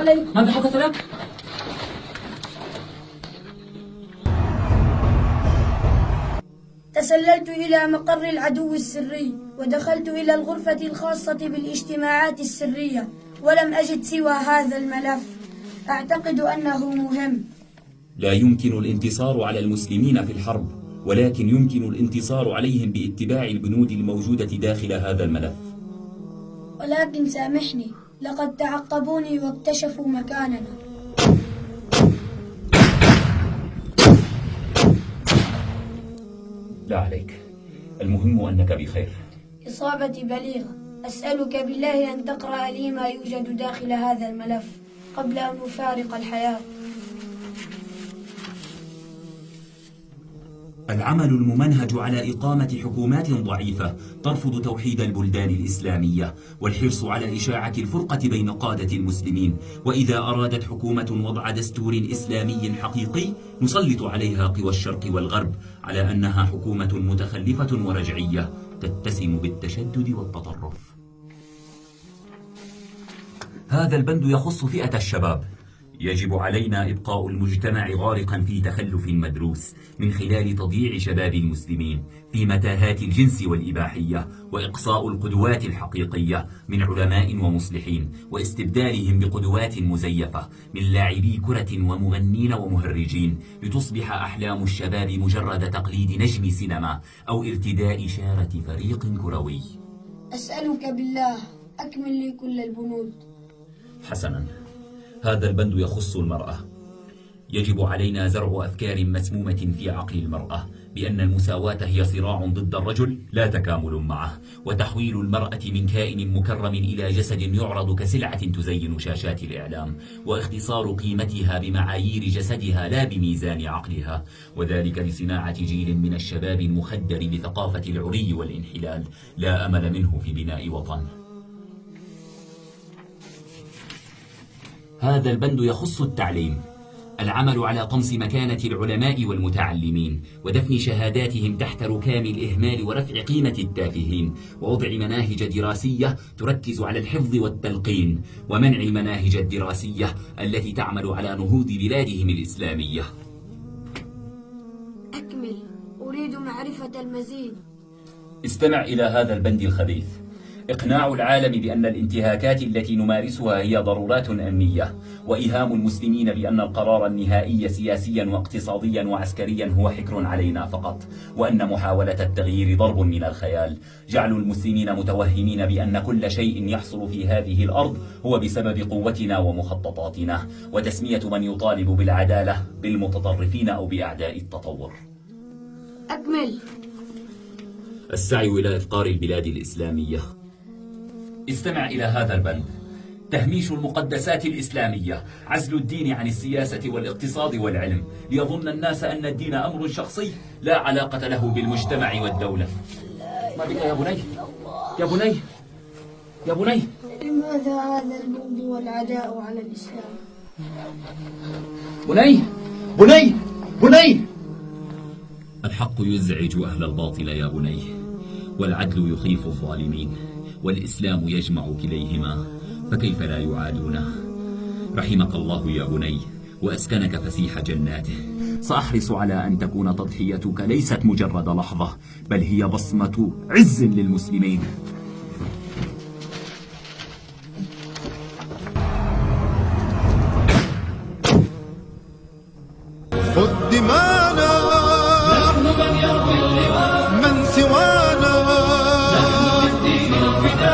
عليك؟ ماذا حدث لك؟ تسللت إلى مقر العدو السري ودخلت إلى الغرفة الخاصة بالاجتماعات السرية ولم أجد سوى هذا الملف. أعتقد أنه مهم. لا يمكن الانتصار على المسلمين في الحرب، ولكن يمكن الانتصار عليهم باتباع البنود الموجودة داخل هذا الملف. ولكن سامحني، لقد تعقبوني واكتشفوا مكاننا. لا عليك، المهم أنك بخير. إصابتي بليغة. أسألك بالله أن تقرأ لي ما يوجد داخل هذا الملف قبل أن أفارق الحياة. العمل الممنهج على إقامة حكومات ضعيفة ترفض توحيد البلدان الإسلامية، والحرص على إشاعة الفرقة بين قادة المسلمين. وإذا أرادت حكومة وضع دستور إسلامي حقيقي نسلط عليها قوى الشرق والغرب على أنها حكومة متخلفة ورجعية تتسم بالتشدد والتطرف. هذا البند يخص فئة الشباب. يجب علينا إبقاء المجتمع غارقا في تخلف مدروس من خلال تضييع شباب المسلمين في متاهات الجنس والإباحية، وإقصاء القدوات الحقيقية من علماء ومصلحين، واستبدالهم بقدوات مزيفة من لاعبي كرة ومغنين ومهرجين، لتصبح أحلام الشباب مجرد تقليد نجم سينما أو ارتداء شارة فريق كروي. أسألك بالله أكمل لي كل البنود. حسنا، هذا البند يخص المرأة. يجب علينا زرع أفكار مسمومة في عقل المرأة بأن المساواة هي صراع ضد الرجل لا تكامل معه، وتحويل المرأة من كائن مكرم إلى جسد يعرض كسلعة تزين شاشات الإعلام، واختصار قيمتها بمعايير جسدها لا بميزان عقلها، وذلك بصناعة جيل من الشباب المخدر بثقافة العري والانحلال لا أمل منه في بناء وطن. هذا البند يخص التعليم. العمل على طمس مكانة العلماء والمتعلمين ودفن شهاداتهم تحت ركام الإهمال ورفع قيمة التافهين، ووضع مناهج دراسية تركز على الحفظ والتلقين، ومنع المناهج الدراسية التي تعمل على نهوض بلادهم الإسلامية. أكمل، أريد معرفة المزيد. استمع إلى هذا البند الخبيث. إقناع العالم بأن الانتهاكات التي نمارسها هي ضرورات أمنية، وإيهام المسلمين بأن القرار النهائي سياسيا واقتصاديا وعسكريا هو حكر علينا فقط، وأن محاولة التغيير ضرب من الخيال. جعل المسلمين متوهمين بأن كل شيء يحصل في هذه الأرض هو بسبب قوتنا ومخططاتنا، وتسمية من يطالب بالعدالة بالمتطرفين أو بأعداء التطور. أكمل. السعي إلى إفقار البلاد الإسلامية. استمع إلى هذا البند. تهميش المقدسات الإسلامية، عزل الدين عن السياسة والاقتصاد والعلم، ليظن الناس أن الدين أمر شخصي لا علاقة له بالمجتمع والدولة. ما بك يا بني؟ يا بني؟ يا بني؟ لماذا هذا البغض والعداء على الإسلام؟ بني؟ بني؟ بني؟ الحق يزعج أهل الباطل يا بني، والعدل يخيف الظالمين، والإسلام يجمع كليهما، فكيف لا يعادونه؟ رحمك الله يا بني، وأسكنك فسيح جناته. سأحرص على أن تكون تضحيتك ليست مجرد لحظة، بل هي بصمة عز للمسلمين. خذ دماء